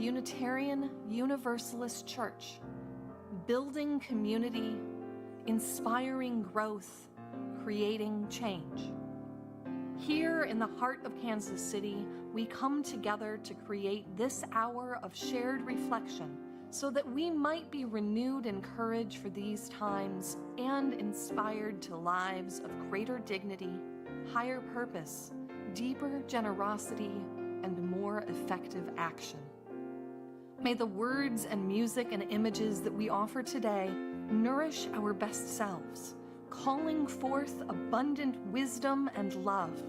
Unitarian Universalist church, building community, inspiring growth, creating change. Here in the heart of Kansas City, we come together to create this hour of shared reflection so that we might be renewed in courage for these times and inspired to lives of greater dignity, higher purpose, deeper generosity, and more effective action. May the words and music and images that we offer today nourish our best selves, calling forth abundant wisdom and love,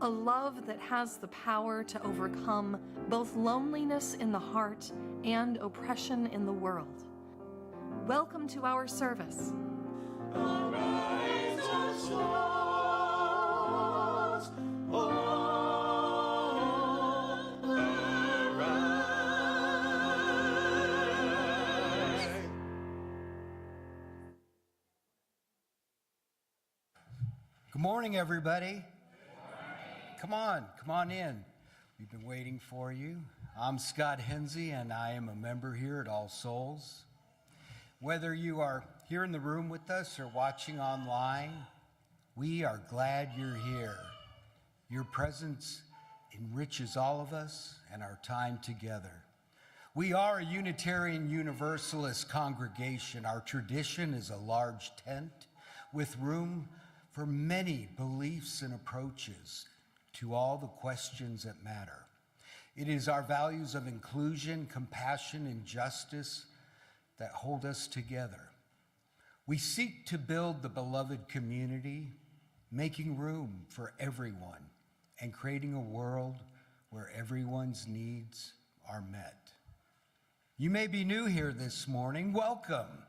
a love that has the power to overcome both loneliness in the heart and oppression in the world. Welcome to our service. Arise, O souls, arise. Good morning, everybody. Come on in. We've been waiting for you. I'm Scott Hensey, and I am a member here at All Souls. Whether you are here in the room with us or watching online, we are glad you're here. Your presence enriches all of us and our time together. We are a Unitarian Universalist congregation. Our tradition is a large tent with room for many beliefs and approaches to all the questions that matter. It is our values of inclusion, compassion, and justice that hold us together. We seek to build the beloved community, making room for everyone and creating a world where everyone's needs are met. You may be new here this morning. Welcome.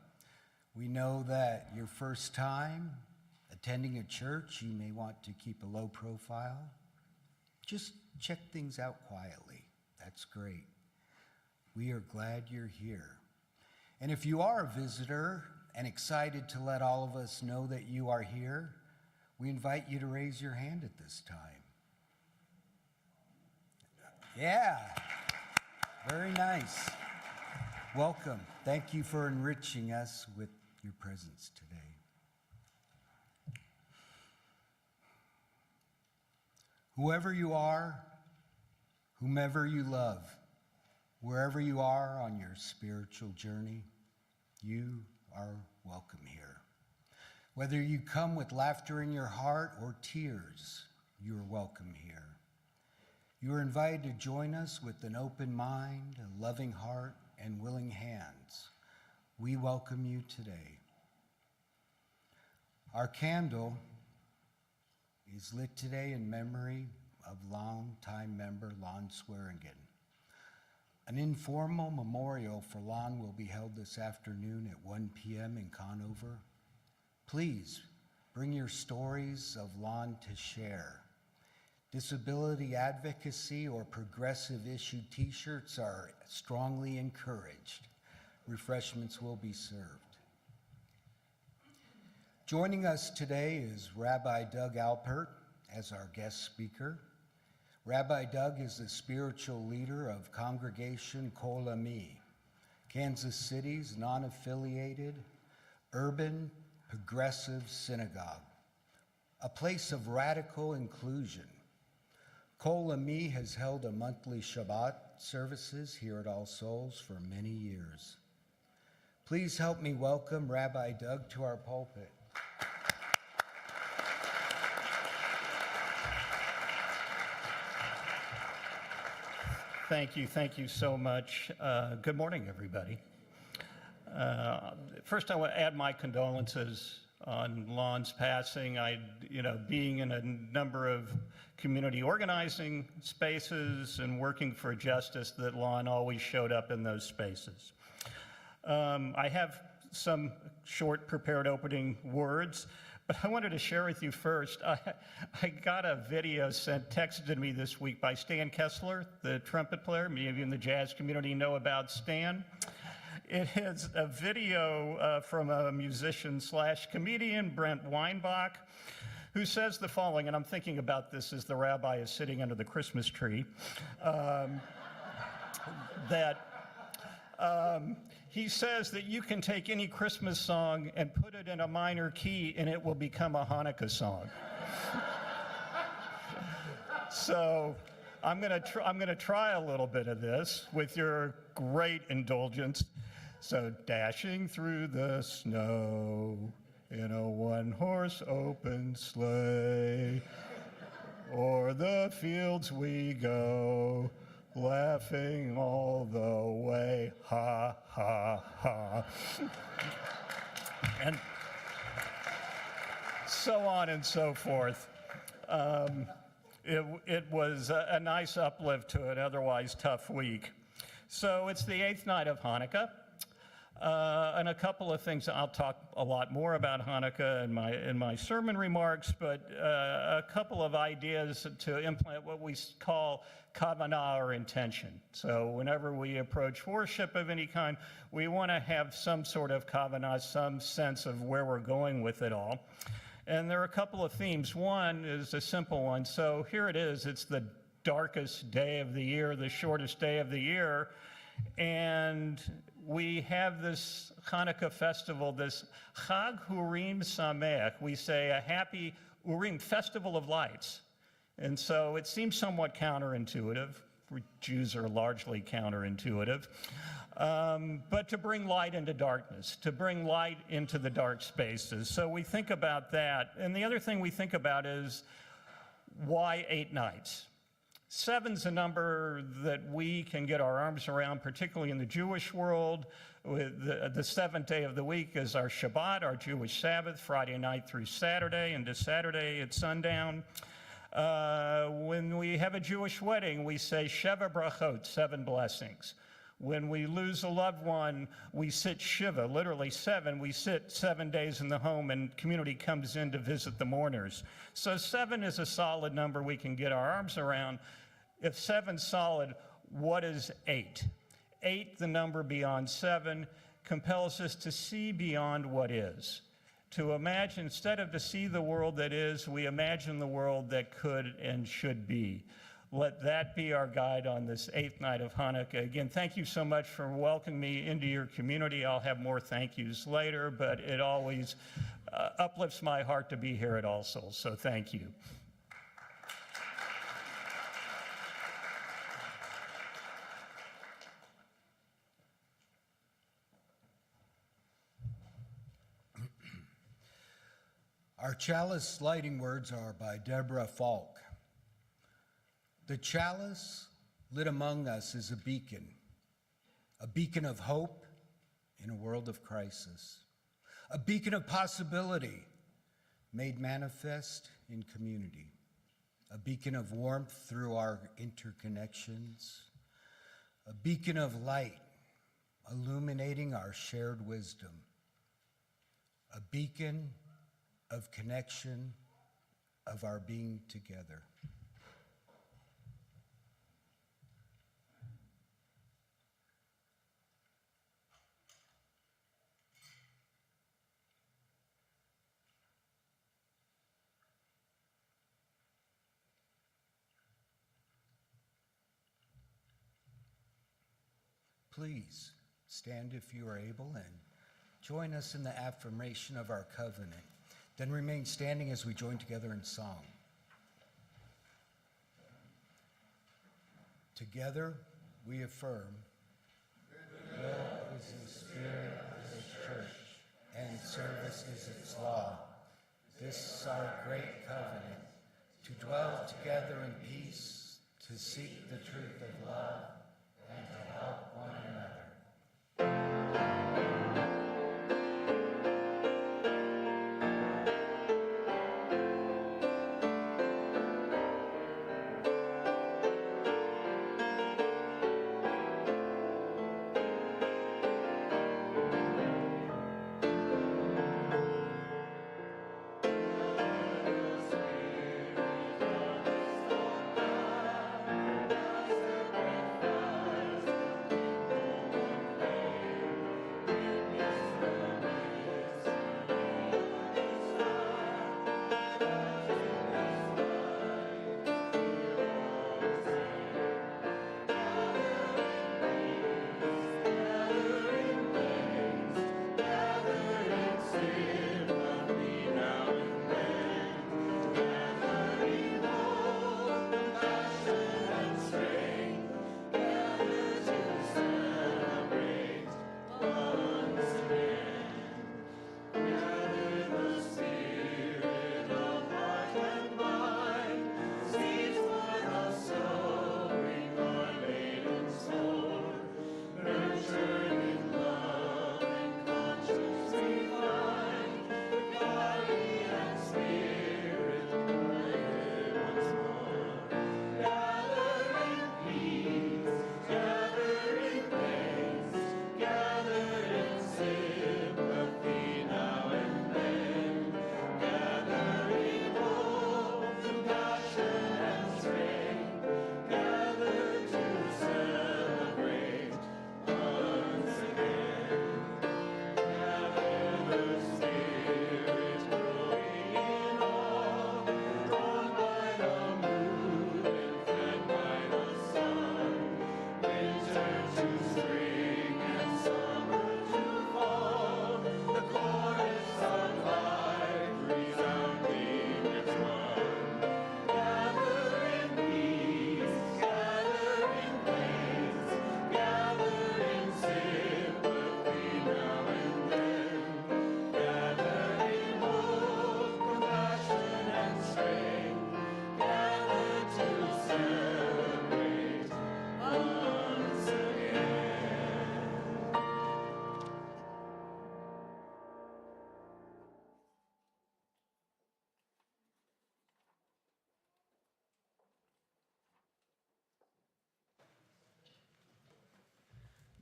We know that your first time attending a church, you may want to keep a low profile. Just check things out quietly. That's great. We are glad you're here. And if you are a visitor and excited to let all of us know that you are here, we invite you to raise your hand at this time. Yeah, very nice. Welcome. Thank you for enriching us with your presence today. Whoever you are, whomever you love, wherever you are on your spiritual journey, you are welcome here. Whether you come with laughter in your heart or tears, you are welcome here. You are invited to join us with an open mind, a loving heart, and willing hands. We welcome you today. Our candle is lit today in memory of longtime member Lon Swearingen. An informal memorial for Lon will be held this afternoon at 1 p.m. in Conover. Please bring your stories of Lon to share. Disability advocacy or progressive issue t-shirts are strongly encouraged. Refreshments will be served. Joining us today is Rabbi Doug Alpert as our guest speaker. Rabbi Doug is the spiritual leader of Congregation Kol Ami, Kansas City's non-affiliated, urban, progressive synagogue, a place of radical inclusion. Kol Ami has held a monthly Shabbat services here at All Souls for many years. Please help me welcome Rabbi Doug to our pulpit. Thank you so much. Good morning, everybody. First, I want to add my condolences on Lon's passing. Being in a number of community organizing spaces and working for justice, that Lon always showed up in those spaces. I have some short prepared opening words, but I wanted to share with you first. I got a video texted to me this week by Stan Kessler, the trumpet player. Many of you in the jazz community know about Stan. It is a video from a musician/comedian, Brent Weinbach, who says the following, and I'm thinking about this as the rabbi is sitting under the Christmas tree. that he says that you can take any Christmas song and put it in a minor key and it will become a Hanukkah song. So I'm gonna try a little bit of this with your great indulgence. So dashing through the snow in a one-horse open sleigh, o'er the fields we go, laughing all the way, ha, ha, ha. And so on and so forth. It was a nice uplift to an otherwise tough week. So it's the 8th night of Hanukkah. And a couple of things, I'll talk a lot more about Hanukkah in my sermon remarks, but a couple of ideas to implement what we call kavanah, or intention. So whenever we approach worship of any kind, we want to have some sort of kavanah, some sense of where we're going with it all. And there are a couple of themes. One is a simple one. So here it is. It's the darkest day of the year, the shortest day of the year. And we have this Hanukkah festival, this Chag Urim Sameach. We say a happy Urim, festival of lights. And so it seems somewhat counterintuitive. Jews are largely counterintuitive. But to bring light into darkness, to bring light into the dark spaces. So we think about that. And the other thing we think about is, why 8 nights? 7's a number that we can get our arms around, particularly in the Jewish world. The 7th day of the week is our Shabbat, our Jewish Sabbath, Friday night through Saturday, and to Saturday at sundown. When we have a Jewish wedding, we say Sheva Brachot, 7 blessings. When we lose a loved one, we sit Shiva, literally 7. We sit 7 days in the home and community comes in to visit the mourners. So 7 is a solid number we can get our arms around. If 7's solid, what is 8? 8, the number beyond 7, compels us to see beyond what is. To imagine, instead of to see the world that is, we imagine the world that could and should be. Let that be our guide on this 8th night of Hanukkah. Again, thank you so much for welcoming me into your community. I'll have more thank yous later, but it always uplifts my heart to be here at All Souls, so thank you. Our chalice lighting words are by Deborah Falk. The chalice lit among us is a beacon of hope in a world of crisis, a beacon of possibility made manifest in community, a beacon of warmth through our interconnections, a beacon of light illuminating our shared wisdom, a beacon of connection of our being together. Please stand if you are able and join us in the affirmation of our covenant. Then remain standing as we join together in song. Together we affirm, will is the spirit of this church, and service is its law. This is our great covenant, to dwell together in peace, to seek the truth of love, and to help one another.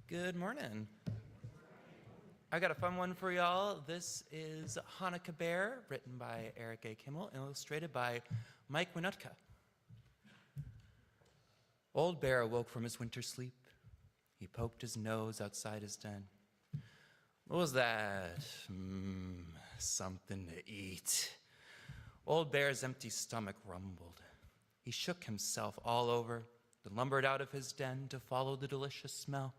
Good morning. I got a fun one for y'all. This is Hanukkah Bear, written by Eric A. Kimmel, and illustrated by Mike Winnutka. Old Bear awoke from his winter sleep. He poked his nose outside his den. What was that? Something to eat. Old Bear's empty stomach rumbled. He shook himself all over, then lumbered out of his den to follow the delicious smell.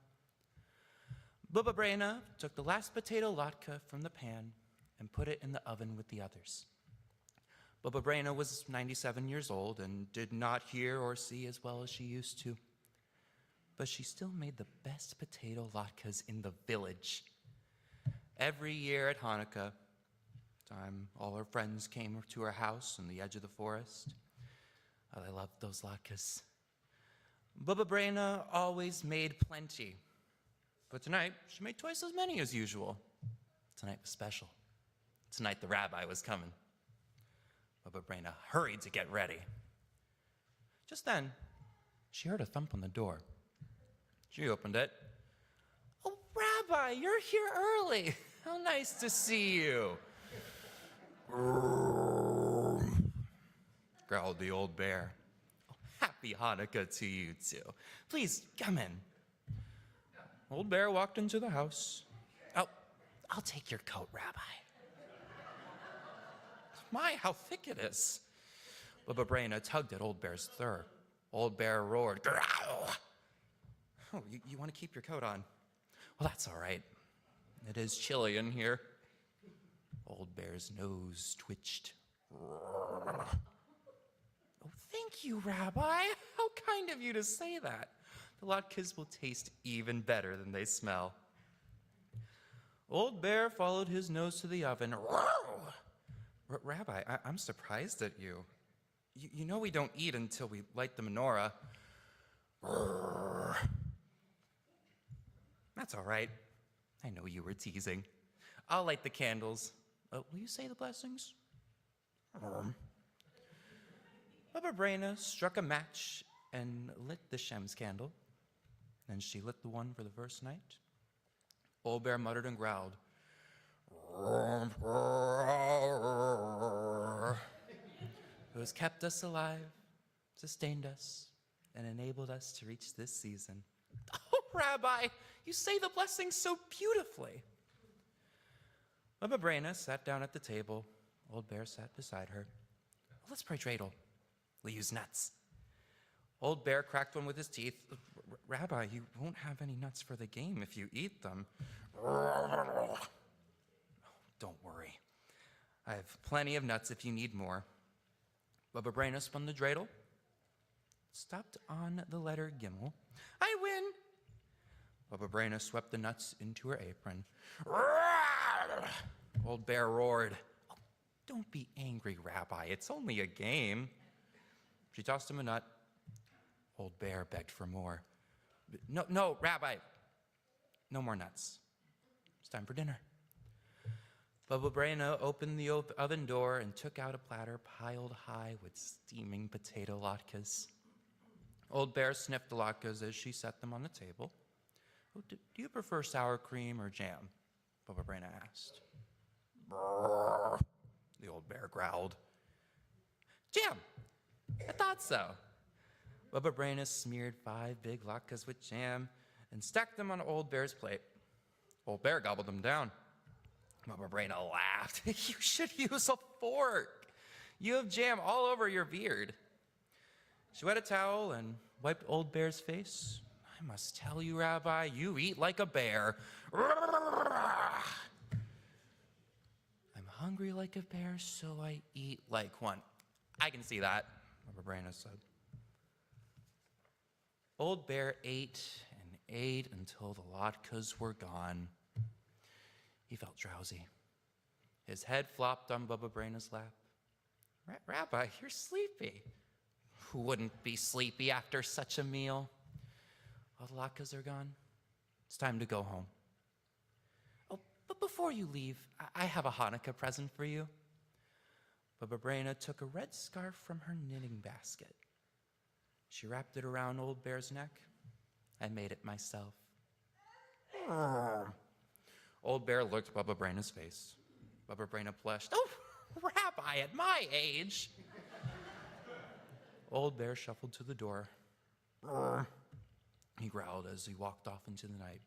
Bubba Braina took the last potato latke from the pan and put it in the oven with the others. Bubba Braina was 97 years old and did not hear or see as well as she used to. But she still made the best potato latkes in the village. Every year at Hanukkah, all her friends came to her house on the edge of the forest. Oh, they loved those latkes. Bubba Braina always made plenty. But tonight, she made twice as many as usual. Tonight was special. Tonight the rabbi was coming. Bubba Braina hurried to get ready. Just then, she heard a thump on the door. She opened it. "Oh, Rabbi, you're here early. How nice to see you." Growled the old bear. "Oh, happy Hanukkah to you too. Please, come in." Old Bear walked into the house. "Oh, I'll take your coat, Rabbi." My, how thick it is. Bubba Braina tugged at Old Bear's fur. Old Bear roared, "Growl!" "Oh, you want to keep your coat on? Well, that's all right. It is chilly in here." Old Bear's nose twitched. "Oh, thank you, Rabbi. How kind of you to say that. The latkes will taste even better than they smell." Old Bear followed his nose to the oven. "Rabbi, I'm surprised at you. You know we don't eat until we light the menorah." "That's all right. I know you were teasing. I'll light the candles. Will you say the blessings?" Bubba Braina struck a match and lit the Shem's candle. Then she lit the one for the first night. Old Bear muttered and growled. It was kept us alive, sustained us, and enabled us to reach this season. "Oh, Rabbi, you say the blessings so beautifully." Bubba Braina sat down at the table. Old Bear sat beside her. "Let's pray dreidel. We'll use nuts." Old Bear cracked one with his teeth. "Rabbi, you won't have any nuts for the game if you eat them." "Don't worry. I have plenty of nuts if you need more." Bubba Braina spun the dreidel, stopped on the letter Gimel. "I win." Bubba Braina swept the nuts into her apron. Old Bear roared. "Oh, don't be angry, Rabbi. It's only a game." She tossed him a nut. Old Bear begged for more. No, Rabbi. No more nuts. It's time for dinner." Bubba Braina opened the oven door and took out a platter piled high with steaming potato latkes. Old Bear sniffed the latkes as she set them on the table. "Oh, do you prefer sour cream or jam?" Bubba Braina asked. "Brrr," the old bear growled. "Jam! I thought so." Bubba Braina smeared 5 big latkes with jam and stacked them on Old Bear's plate. Old Bear gobbled them down. Bubba Braina laughed. "You should use a fork. You have jam all over your beard." She wet a towel and wiped Old Bear's face. "I must tell you, Rabbi, you eat like a bear." "I'm hungry like a bear, so I eat like one." "I can see that," Bubba Braina said. Old Bear ate and ate until the latkes were gone. He felt drowsy. His head flopped on Bubba Braina's lap. "Rabbi, you're sleepy." "Who wouldn't be sleepy after such a meal?" "All the latkes are gone. It's time to go home." "Oh, but before you leave, I have a Hanukkah present for you." Bubba Braina took a red scarf from her knitting basket. She wrapped it around Old Bear's neck. "I made it myself." Old Bear looked Bubba Braina's face. Bubba Braina blushed. Oh, Rabbi, at my age. Old Bear shuffled to the door. He growled as he walked off into the night.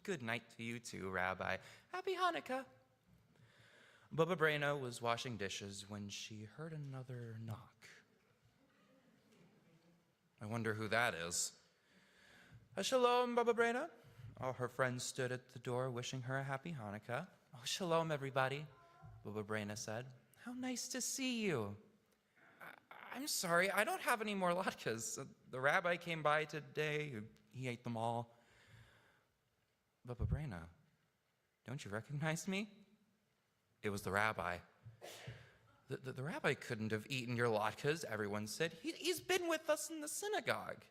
Good night to you too, Rabbi. Happy Hanukkah. Bubba Braina was washing dishes when she heard another knock. I wonder who that is. Shalom, Bubba Braina. All her friends stood at the door wishing her a happy Hanukkah. Oh, shalom, everybody, Bubba Braina said. How nice to see you. I'm sorry, I don't have any more latkes. The rabbi came by today. He ate them all. Bubba Braina, don't you recognize me? It was the rabbi. The rabbi couldn't have eaten your latkes, everyone said. He's been with us in the synagogue.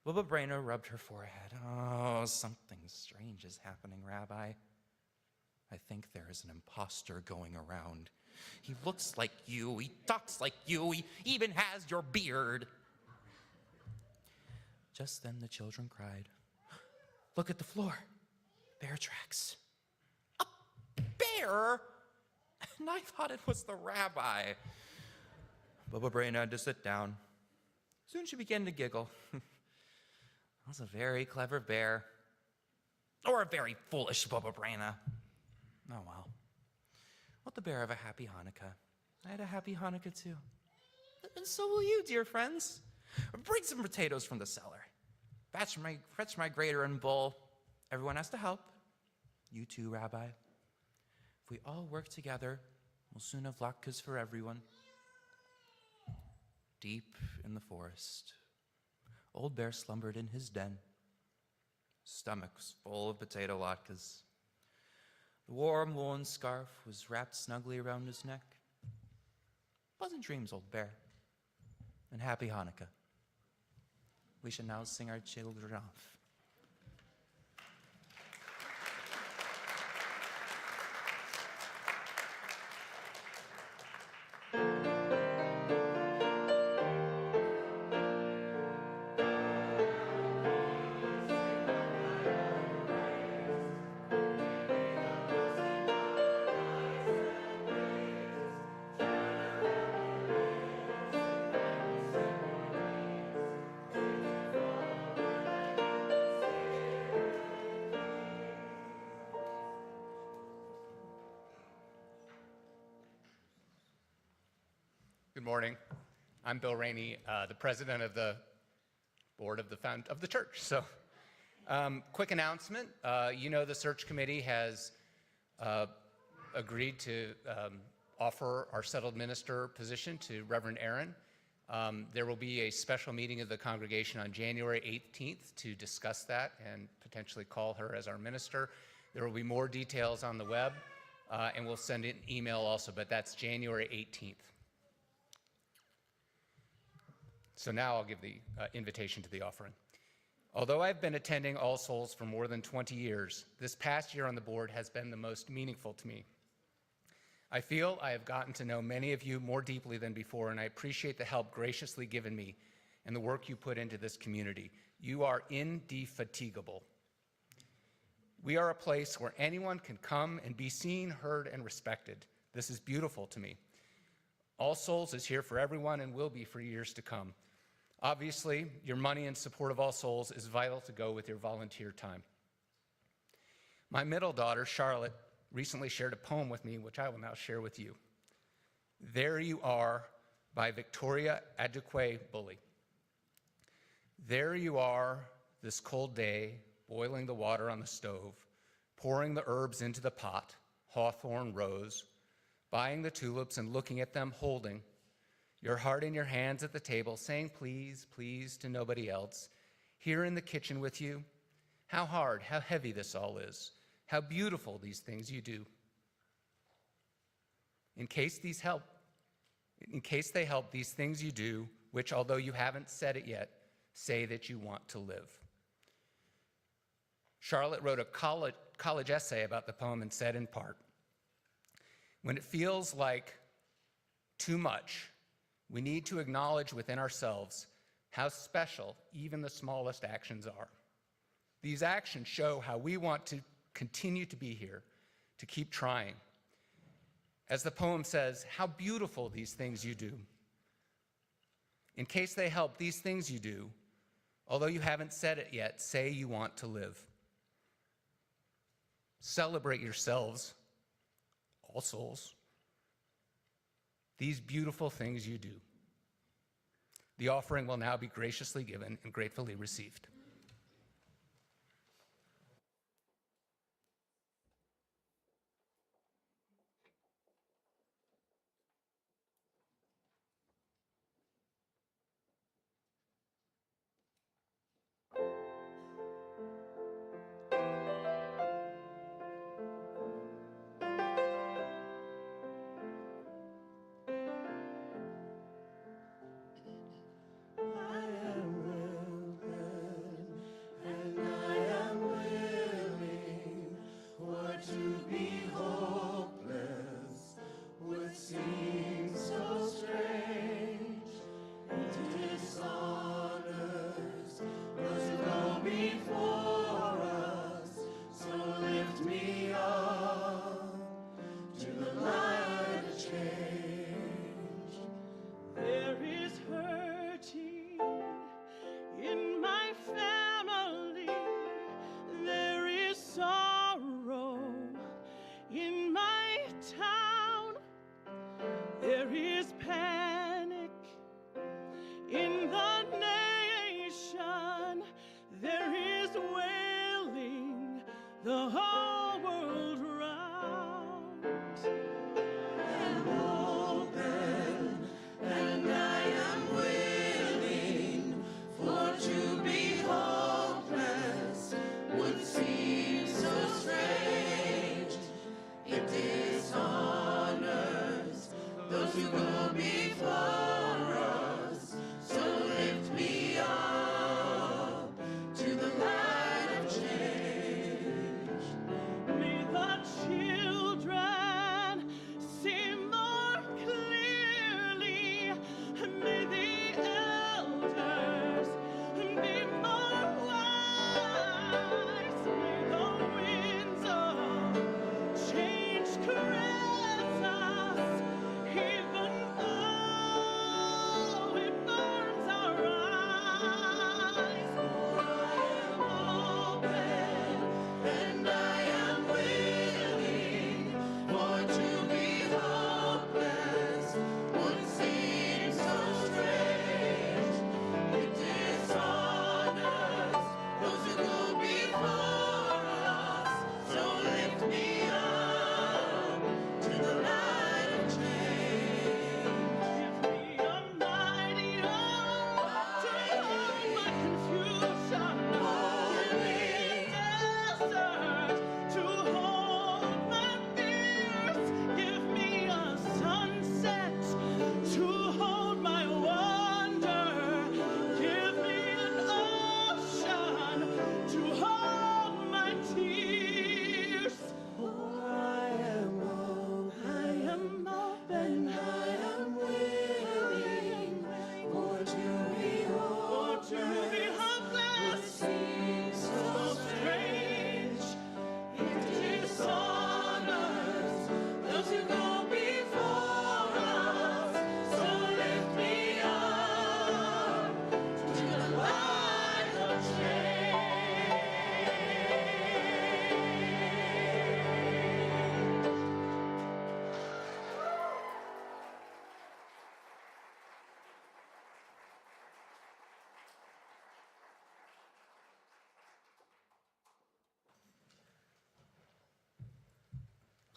Bubba Braina rubbed her forehead. Oh, something strange is happening, Rabbi. I think there is an imposter going around. He looks like you, he talks like you, he even has your beard. Just then the children cried, look at the floor, bear tracks. A bear? And I thought it was the rabbi. Bubba Braina had to sit down. Soon she began to giggle. That was a very clever bear. Or a very foolish Bubba Braina. Oh well. Let the bear have a happy Hanukkah. I had a happy Hanukkah too. And so will you, dear friends. Bring some potatoes from the cellar. Fetch my grater and bowl. Everyone has to help. You too, Rabbi. If we all work together, we'll soon have latkes for everyone. Deep in the forest, Old Bear slumbered in his den. His stomach was full of potato latkes. The warm woolen scarf was wrapped snugly around his neck. Pleasant dreams, Old Bear, and happy Hanukkah. We shall now sing our children off. Good morning. I'm Bill Rainey, the president of the board of the church. So, quick announcement. The search committee has agreed to offer our settled minister position to Reverend Aaron. There will be a special meeting of the congregation on January 18th to discuss that and potentially call her as our minister. There will be more details on the web, and we'll send an email also, but that's January 18th. So now I'll give the invitation to the offering. Although I've been attending All Souls for more than 20 years, this past year on the board has been the most meaningful to me. I feel I have gotten to know many of you more deeply than before, and I appreciate the help graciously given me and the work you put into this community. You are indefatigable. We are a place where anyone can come and be seen, heard, and respected. This is beautiful to me. All Souls is here for everyone and will be for years to come. Obviously, your money in support of All Souls is vital to go with your volunteer time. My middle daughter, Charlotte, recently shared a poem with me, which I will now share with you. There You Are by Victoria Adjekwe-Bully. There you are this cold day, boiling the water on the stove, pouring the herbs into the pot, hawthorn, rose, buying the tulips and looking at them, holding your heart in your hands at the table, saying please, please to nobody else. Here in the kitchen with you, how hard, how heavy this all is, how beautiful these things you do. In case they help, these things you do, which although you haven't said it yet, say that you want to live. Charlotte wrote a college essay about the poem and said in part, when it feels like too much, we need to acknowledge within ourselves how special even the smallest actions are. These actions show how we want to continue to be here, to keep trying. As the poem says, how beautiful these things you do. In case they help, these things you do, although you haven't said it yet, say you want to live. Celebrate yourselves, all souls, these beautiful things you do. The offering will now be graciously given and gratefully received.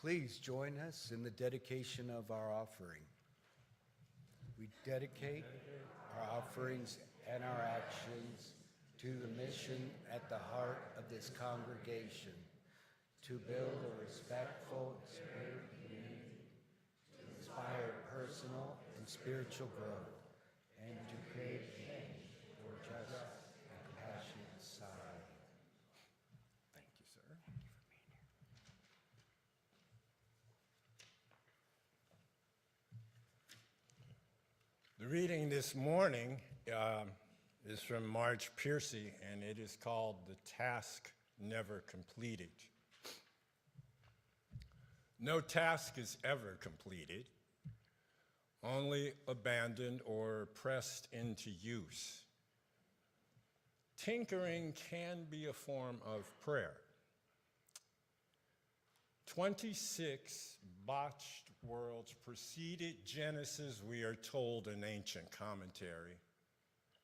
Please join us in the dedication of our offering. We dedicate our offerings and our actions to the mission at the heart of this congregation, to build a respectful spirit community, to inspire personal and spiritual growth, and to create change for a just and compassionate society. Thank you, sir. The reading this morning is from Marge Piercy, and it is called The Task Never Completed. No task is ever completed, only abandoned or pressed into use. Tinkering can be a form of prayer. 26 botched worlds preceded Genesis, we are told in ancient commentary.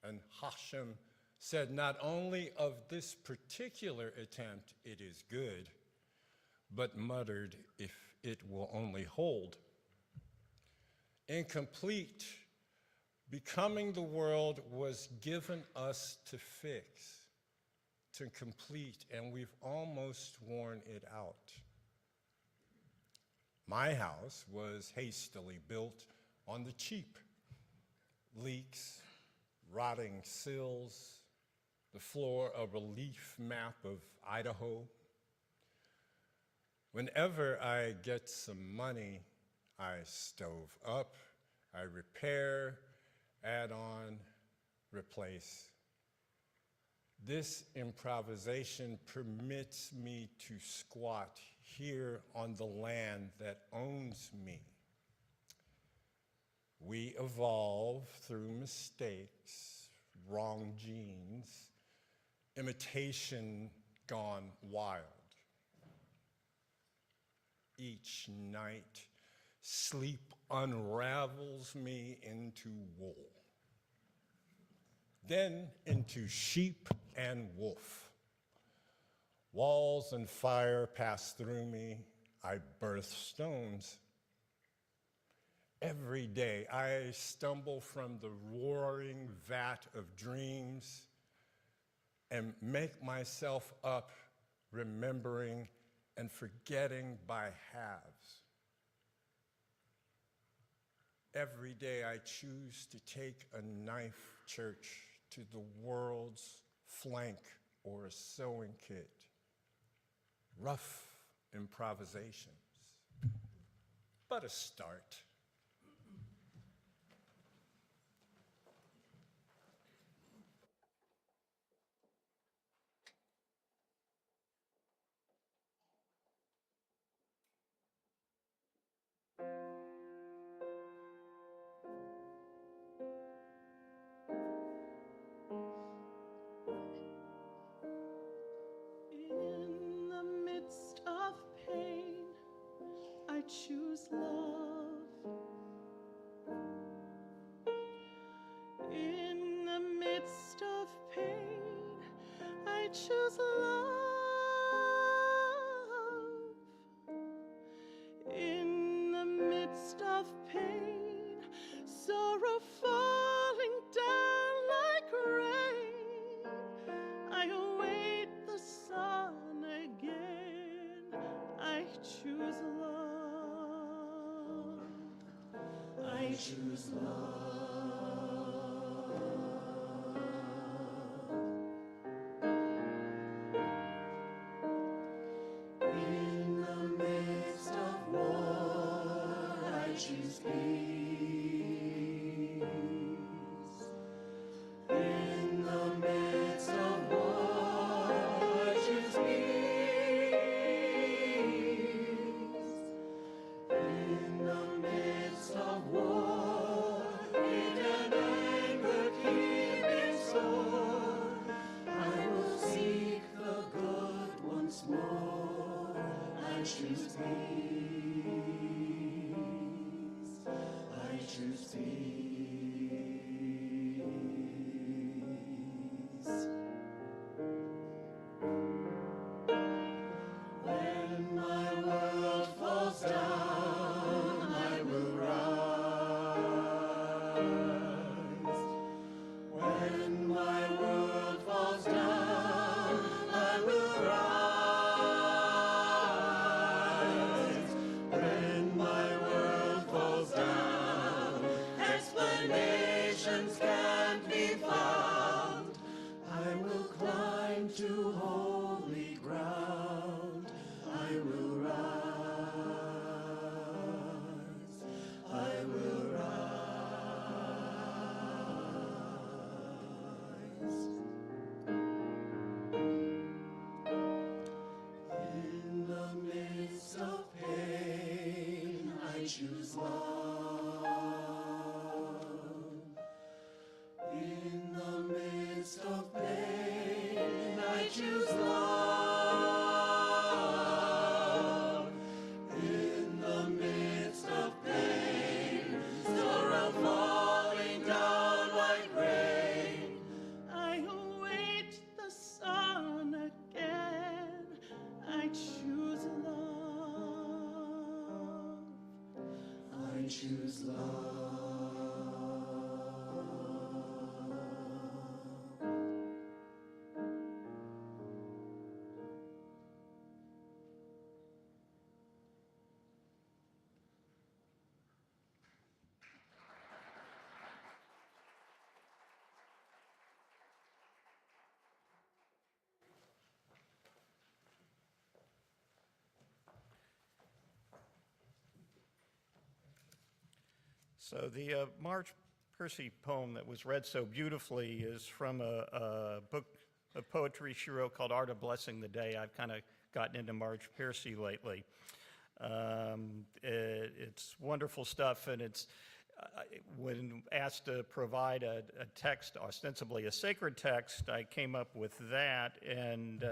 And Hashem said not only of this particular attempt it is good, but muttered if it will only hold. Incomplete, becoming the world was given us to fix, to complete, and we've almost worn it out. My house was hastily built on the cheap. Leaks, rotting sills, the floor a relief map of Idaho. Whenever I get some money, I stove up, I repair, add on, replace. This improvisation permits me to squat here on the land that owns me. We evolve through mistakes, wrong genes, imitation gone wild. Each night, sleep unravels me into wool, then into sheep and wolf. Walls and fire pass through me, I birth stones. Every day I stumble from the roaring vat of dreams and make myself up, remembering and forgetting by halves. Every day I choose to take a knife, church, to the world's flank or a sewing kit. Rough improvisations, but a start. In the midst of pain, I choose love. In the midst of pain, I choose love. In the midst of pain, sorrow falling down like rain, I await the sun again. I choose love. I choose love. In the midst of war, I choose peace. In the midst of war, I choose peace. In the midst of war, hate and anger keeping sore, I will seek the good once more. I choose peace. I choose peace. When my world falls down, I will rise. When my world falls down, I will rise. When my world falls down, explanations can't be found. I will climb to holy ground. I will rise. I will rise. choose love. So the Marge Percy poem that was read so beautifully is from a book of poetry she wrote called Art of Blessing the Day. I've kind of gotten into Marge Percy lately. It's wonderful stuff, and it's when asked to provide a text, ostensibly a sacred text, I came up with that, and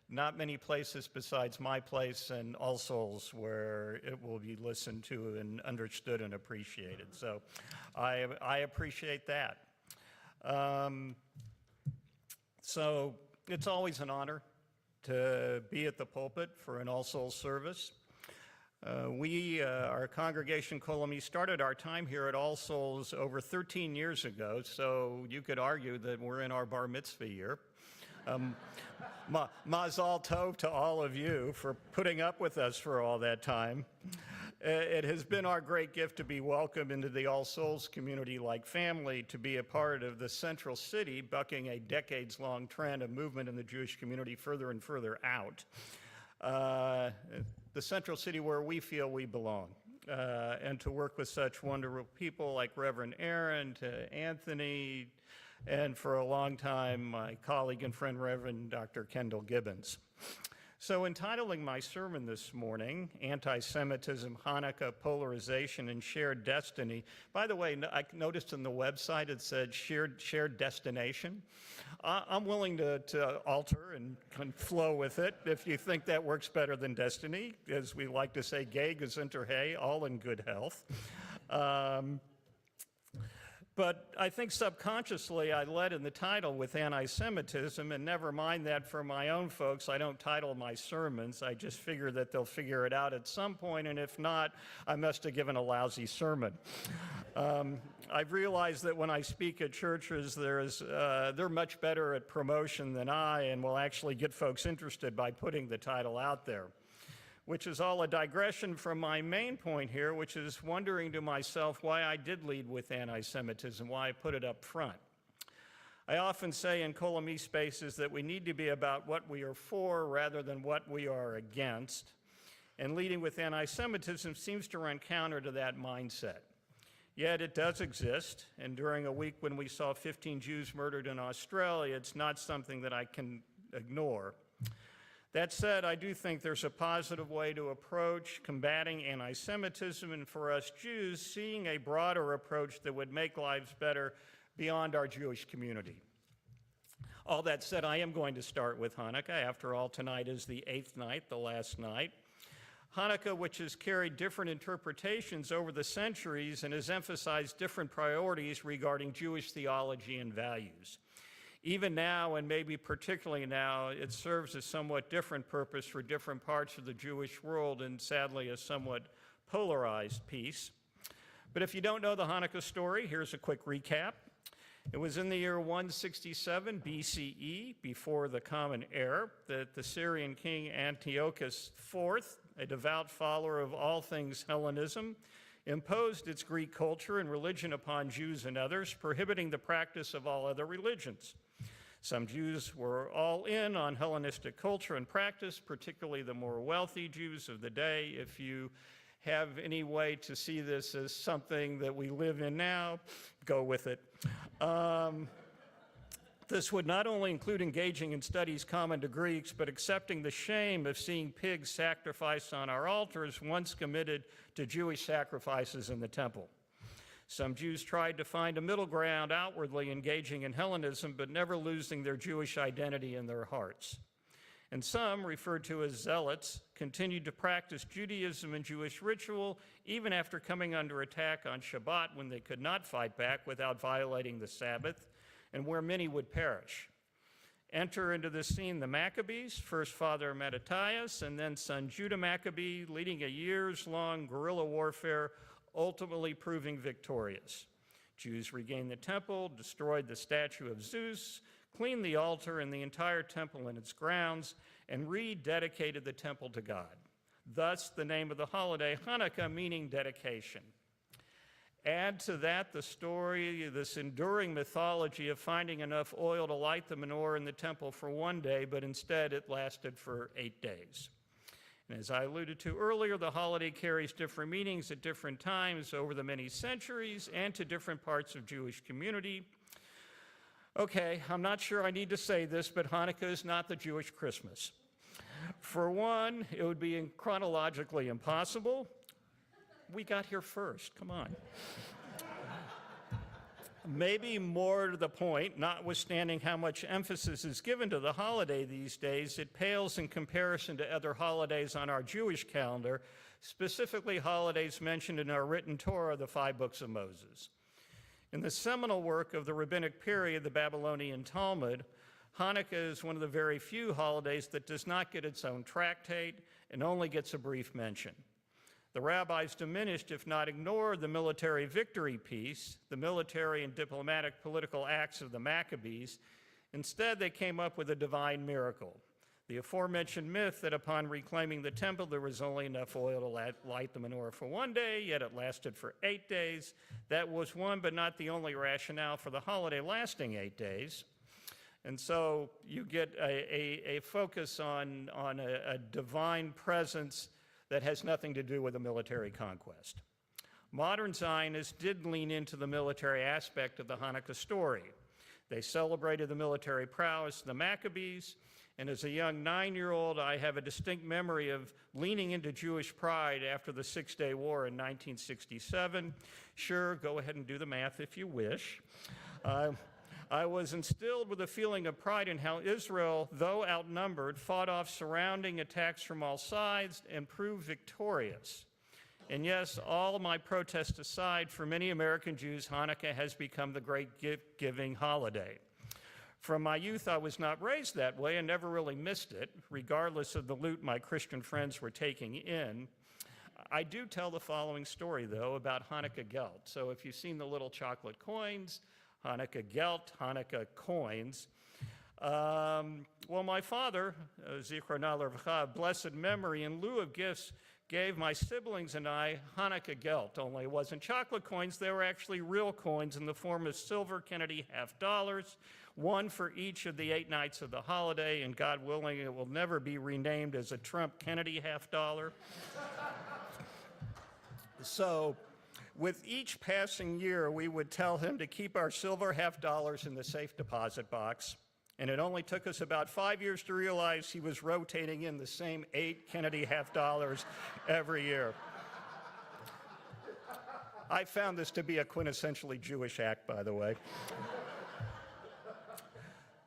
not many places besides my place and All Souls where it will be listened to and understood and appreciated. So I appreciate that. So it's always an honor to be at the pulpit for an All Souls service. Our congregation, Kolami, started our time here at All Souls over 13 years ago, so you could argue that we're in our bar mitzvah year. Mazal tov to all of you for putting up with us for all that time. It has been our great gift to be welcomed into the All Souls community like family, to be a part of the central city, bucking a decades-long trend of movement in the Jewish community further and further out. The central city where we feel we belong, and to work with such wonderful people like Reverend Aaron, to Anthony, and for a long time, my colleague and friend, Reverend Dr. Kendall Gibbons. So entitling my sermon this morning, Anti-Semitism, Hanukkah, Polarization, and Shared Destiny. By the way, I noticed in the website it said shared destination. I'm willing to alter and flow with it if you think that works better than destiny. As we like to say, gay, gesundter, hey, all in good health. But I think subconsciously I led in the title with anti-Semitism, and never mind that for my own folks, I don't title my sermons. I just figure that they'll figure it out at some point, and if not, I must have given a lousy sermon. I've realized that when I speak at churches, they're much better at promotion than I, and will actually get folks interested by putting the title out there, which is all a digression from my main point here, which is wondering to myself why I did lead with anti-Semitism, why I put it up front. I often say in Kolami spaces that we need to be about what we are for rather than what we are against, and leading with anti-Semitism seems to run counter to that mindset. Yet it does exist, and during a week when we saw 15 Jews murdered in Australia, it's not something that I can ignore. That said, I do think there's a positive way to approach combating anti-Semitism, and for us Jews, seeing a broader approach that would make lives better beyond our Jewish community. All that said, I am going to start with Hanukkah. After all, tonight is the 8th night, the last night. Hanukkah, which has carried different interpretations over the centuries and has emphasized different priorities regarding Jewish theology and values. Even now, and maybe particularly now, it serves a somewhat different purpose for different parts of the Jewish world, and sadly a somewhat polarized piece. But if you don't know the Hanukkah story, here's a quick recap. It was in the year 167 BCE, before the Common Era, that the Syrian king Antiochus IV, a devout follower of all things Hellenism, imposed its Greek culture and religion upon Jews and others, prohibiting the practice of all other religions. Some Jews were all in on Hellenistic culture and practice, particularly the more wealthy Jews of the day. If you have any way to see this as something that we live in now, go with it. This would not only include engaging in studies common to Greeks, but accepting the shame of seeing pigs sacrificed on our altars once committed to Jewish sacrifices in the temple. Some Jews tried to find a middle ground outwardly engaging in Hellenism, but never losing their Jewish identity in their hearts. And some, referred to as zealots, continued to practice Judaism and Jewish ritual even after coming under attack on Shabbat when they could not fight back without violating the Sabbath, and where many would perish. Enter into the scene the Maccabees, first father Mattathias, and then son Judah Maccabee, leading a years-long guerrilla warfare ultimately proving victorious. Jews regained the temple, destroyed the statue of Zeus, cleaned the altar and the entire temple and its grounds, and rededicated the temple to God. Thus, the name of the holiday, Hanukkah, meaning dedication. Add to that the story, this enduring mythology of finding enough oil to light the menorah in the temple for one day, but instead it lasted for 8 days. And as I alluded to earlier, the holiday carries different meanings at different times over the many centuries and to different parts of Jewish community. Okay, I'm not sure I need to say this, but Hanukkah is not the Jewish Christmas. For one, it would be chronologically impossible. We got here first, come on. Maybe more to the point, notwithstanding how much emphasis is given to the holiday these days, it pales in comparison to other holidays on our Jewish calendar, specifically holidays mentioned in our written Torah, the 5 books of Moses. In the seminal work of the rabbinic period, the Babylonian Talmud, Hanukkah is one of the very few holidays that does not get its own tractate and only gets a brief mention. The rabbis diminished, if not ignored, the military victory piece, the military and diplomatic political acts of the Maccabees. Instead, they came up with a divine miracle. The aforementioned myth that upon reclaiming the temple, there was only enough oil to light the menorah for one day, yet it lasted for 8 days. That was one, but not the only rationale for the holiday lasting 8 days. And so you get a focus on a divine presence that has nothing to do with a military conquest. Modern Zionists did lean into the military aspect of the Hanukkah story. They celebrated the military prowess of the Maccabees, and as a young 9-year-old, I have a distinct memory of leaning into Jewish pride after the Six-Day War in 1967. Sure, go ahead and do the math if you wish. I was instilled with a feeling of pride in how Israel, though outnumbered, fought off surrounding attacks from all sides and proved victorious. And yes, all my protests aside, for many American Jews, Hanukkah has become the great gift-giving holiday. From my youth, I was not raised that way and never really missed it, regardless of the loot my Christian friends were taking in. I do tell the following story, though, about Hanukkah gelt. So if you've seen the little chocolate coins, Hanukkah gelt, Hanukkah coins. Well, my father, Zichronah Levracha, blessed memory, in lieu of gifts, gave my siblings and I Hanukkah gelt, only it wasn't chocolate coins, they were actually real coins in the form of silver Kennedy $50, one for each of the 8 nights of the holiday, and God willing, it will never be renamed as a Trump Kennedy $50. So, with each passing year, we would tell him to keep our silver $50 in the safe deposit box, and it only took us about 5 years to realize he was rotating in the same 8 Kennedy $50 every year. I found this to be a quintessentially Jewish act, by the way.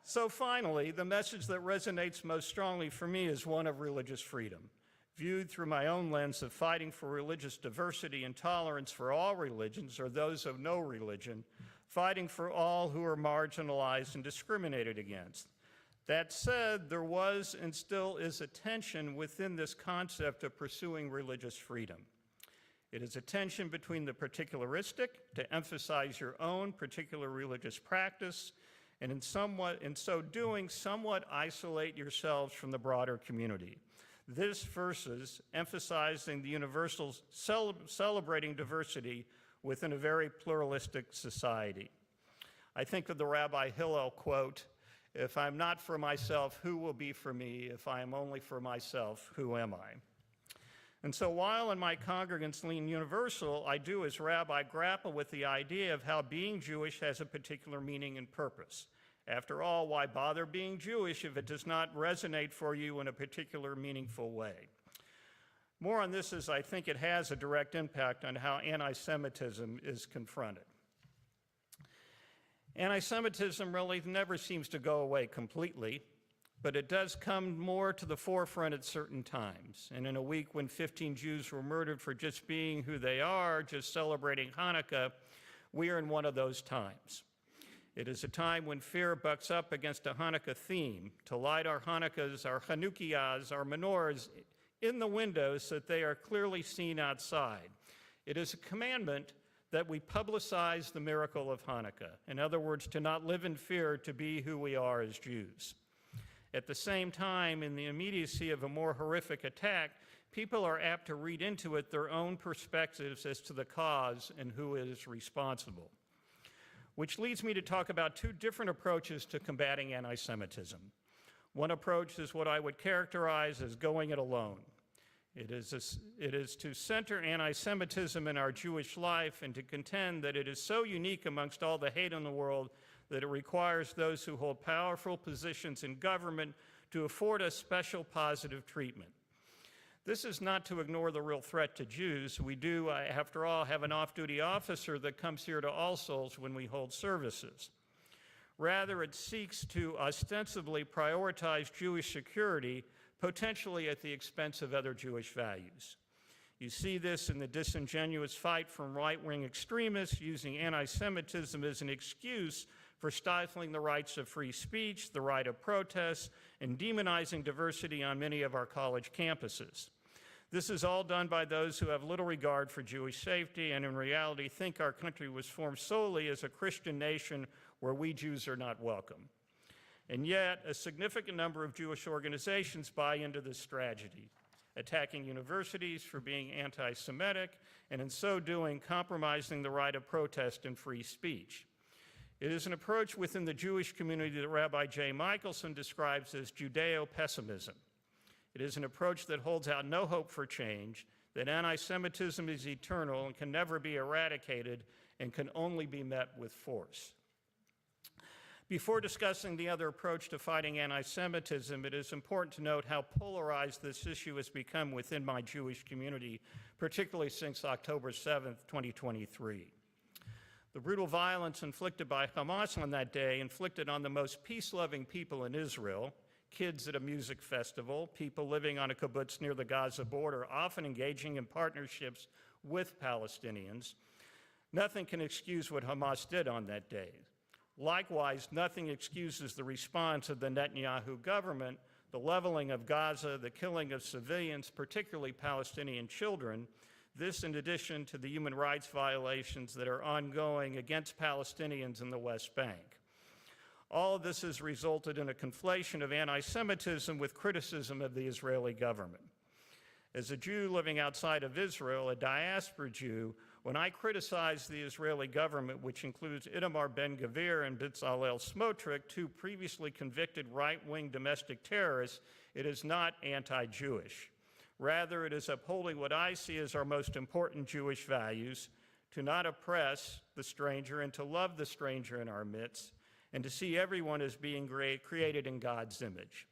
So finally, the message that resonates most strongly for me is one of religious freedom. Viewed through my own lens of fighting for religious diversity and tolerance for all religions or those of no religion, fighting for all who are marginalized and discriminated against. That said, there was and still is a tension within this concept of pursuing religious freedom. It is a tension between the particularistic, to emphasize your own particular religious practice, and in so doing, somewhat isolate yourselves from the broader community. This versus emphasizing the universal celebrating diversity within a very pluralistic society. I think of the Rabbi Hillel quote, "If I'm not for myself, who will be for me? If I am only for myself, who am I?" And so while in my congregants lean universal, I do as rabbi grapple with the idea of how being Jewish has a particular meaning and purpose. After all, why bother being Jewish if it does not resonate for you in a particular meaningful way? More on this, as I think it has a direct impact on how anti-Semitism is confronted. Anti-Semitism really never seems to go away completely, but it does come more to the forefront at certain times. And in a week when 15 Jews were murdered for just being who they are, just celebrating Hanukkah, we are in one of those times. It is a time when fear bucks up against a Hanukkah theme, to light our Hanukkahs, our Chanukiahs, our menorahs in the windows so that they are clearly seen outside. It is a commandment that we publicize the miracle of Hanukkah. In other words, to not live in fear, to be who we are as Jews. At the same time, in the immediacy of a more horrific attack, people are apt to read into it their own perspectives as to the cause and who is responsible. Which leads me to talk about two different approaches to combating anti-Semitism. One approach is what I would characterize as going it alone. It is to center anti-Semitism in our Jewish life and to contend that it is so unique amongst all the hate in the world that it requires those who hold powerful positions in government to afford us special positive treatment. This is not to ignore the real threat to Jews. We do, after all, have an off-duty officer that comes here to All Souls when we hold services. Rather, it seeks to ostensibly prioritize Jewish security, potentially at the expense of other Jewish values. You see this in the disingenuous fight from right-wing extremists using anti-Semitism as an excuse for stifling the rights of free speech, the right of protest, and demonizing diversity on many of our college campuses. This is all done by those who have little regard for Jewish safety and in reality think our country was formed solely as a Christian nation where we Jews are not welcome. And yet, a significant number of Jewish organizations buy into this strategy, attacking universities for being anti-Semitic, and in so doing, compromising the right of protest and free speech. It is an approach within the Jewish community that Rabbi J. Michelson describes as Judeo-pessimism. It is an approach that holds out no hope for change, that anti-Semitism is eternal and can never be eradicated and can only be met with force. Before discussing the other approach to fighting anti-Semitism, it is important to note how polarized this issue has become within my Jewish community, particularly since October 7th, 2023. The brutal violence inflicted by Hamas on that day inflicted on the most peace-loving people in Israel, kids at a music festival, people living on a kibbutz near the Gaza border, often engaging in partnerships with Palestinians. Nothing can excuse what Hamas did on that day. Likewise, nothing excuses the response of the Netanyahu government, the leveling of Gaza, the killing of civilians, particularly Palestinian children, this in addition to the human rights violations that are ongoing against Palestinians in the West Bank. All of this has resulted in a conflation of anti-Semitism with criticism of the Israeli government. As a Jew living outside of Israel, a diaspora Jew, when I criticize the Israeli government, which includes Itamar Ben-Gvir and Bezalel Smotrich, two previously convicted right-wing domestic terrorists, it is not anti-Jewish. Rather, it is upholding what I see as our most important Jewish values, to not oppress the stranger and to love the stranger in our midst, and to see everyone as being created in God's image.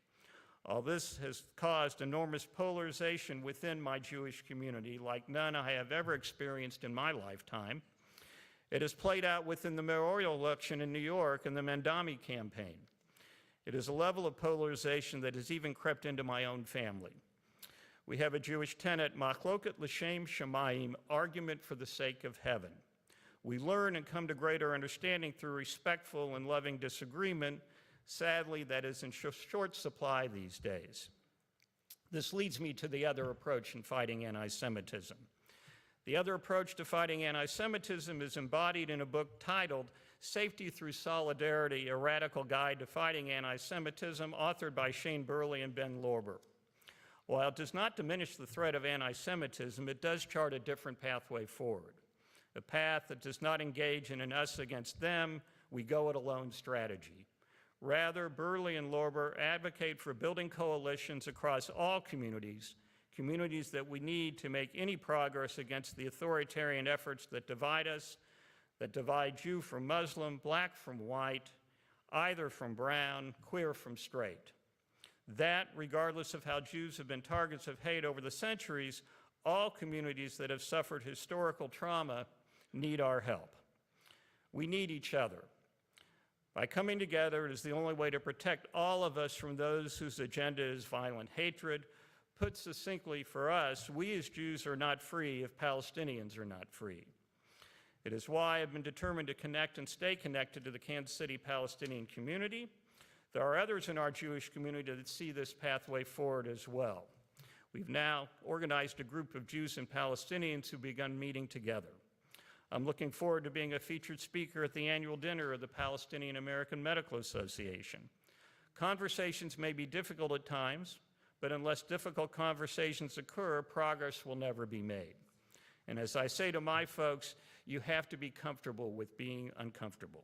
All this has caused enormous polarization within my Jewish community, like none I have ever experienced in my lifetime. It has played out within the mayoral election in New York and the Mandami campaign. It is a level of polarization that has even crept into my own family. We have a Jewish tenet, machloket l'shem shamayim, argument for the sake of heaven. We learn and come to greater understanding through respectful and loving disagreement. Sadly, that is in short supply these days. This leads me to the other approach in fighting anti-Semitism. The other approach to fighting anti-Semitism is embodied in a book titled Safety Through Solidarity, a Radical Guide to Fighting Anti-Semitism, authored by Shane Burley and Ben Lorber. While it does not diminish the threat of anti-Semitism, it does chart a different pathway forward, a path that does not engage in an us against them, we go it alone strategy. Rather, Burley and Lorber advocate for building coalitions across all communities, communities that we need to make any progress against the authoritarian efforts that divide us, that divide Jew from Muslim, black from white, either from brown, queer from straight. That, regardless of how Jews have been targets of hate over the centuries, all communities that have suffered historical trauma need our help. We need each other. By coming together, it is the only way to protect all of us from those whose agenda is violent hatred. Put succinctly for us, we as Jews are not free if Palestinians are not free. It is why I've been determined to connect and stay connected to the Kansas City Palestinian community. There are others in our Jewish community that see this pathway forward as well. We've now organized a group of Jews and Palestinians who begun meeting together. I'm looking forward to being a featured speaker at the annual dinner of the Palestinian American Medical Association. Conversations may be difficult at times, but unless difficult conversations occur, progress will never be made. And as I say to my folks, you have to be comfortable with being uncomfortable.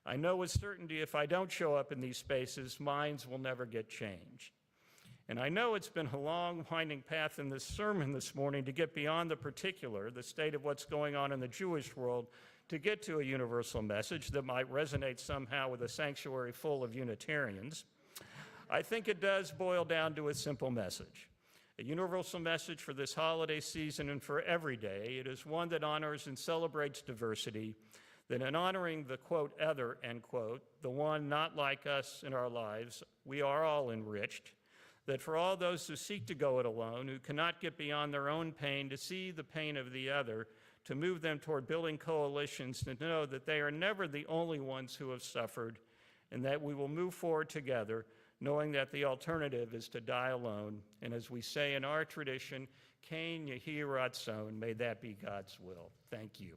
I know with certainty if I don't show up in these spaces, minds will never get changed. And I know it's been a long, winding path in this sermon this morning to get beyond the particular, the state of what's going on in the Jewish world, to get to a universal message that might resonate somehow with a sanctuary full of Unitarians. I think it does boil down to a simple message, a universal message for this holiday season and for every day. It is one that honors and celebrates diversity, that in honoring the, quote, other, end quote, the one not like us in our lives, we are all enriched, that for all those who seek to go it alone, who cannot get beyond their own pain, to see the pain of the other, to move them toward building coalitions, to know that they are never the only ones who have suffered, and that we will move forward together, knowing that the alternative is to die alone. And as we say in our tradition, Kain Yehi Ratzon, may that be God's will. Thank you.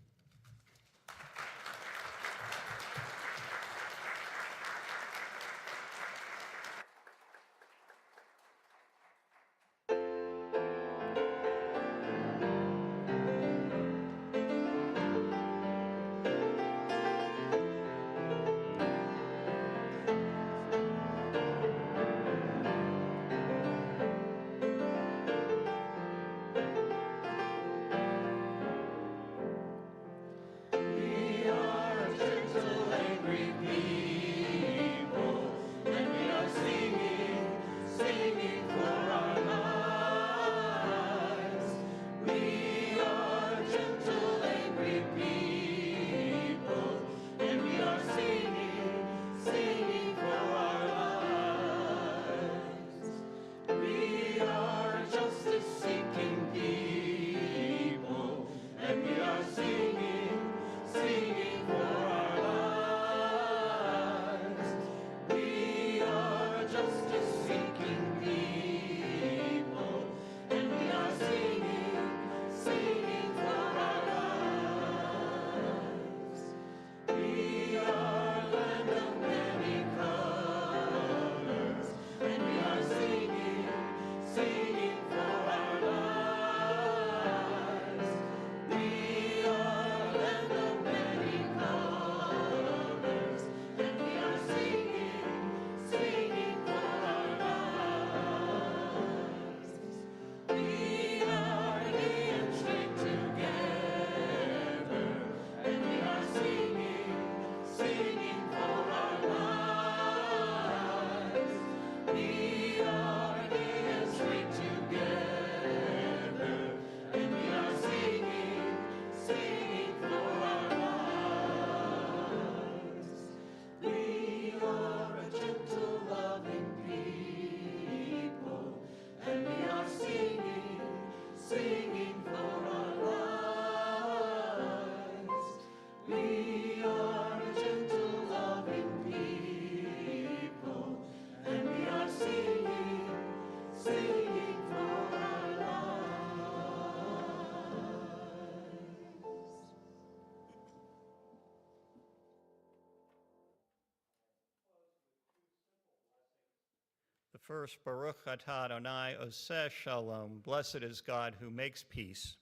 The first, Baruch atah Adonai oseh shalom, blessed is God who makes peace.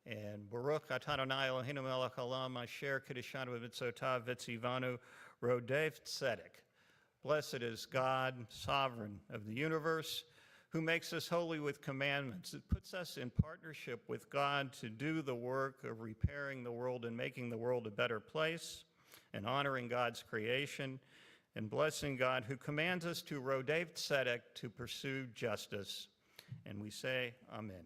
And Baruch atah Adonai Eloheinu melech haolam, asher kiddushanu b'mitzotav v'tzivanu rodef tzedek. Blessed is God, sovereign of the universe, who makes us holy with commandments. It puts us in partnership with God to do the work of repairing the world and making the world a better place, and honoring God's creation, and blessing God, who commands us to rodef tzedek, to pursue justice. And we say, Amen.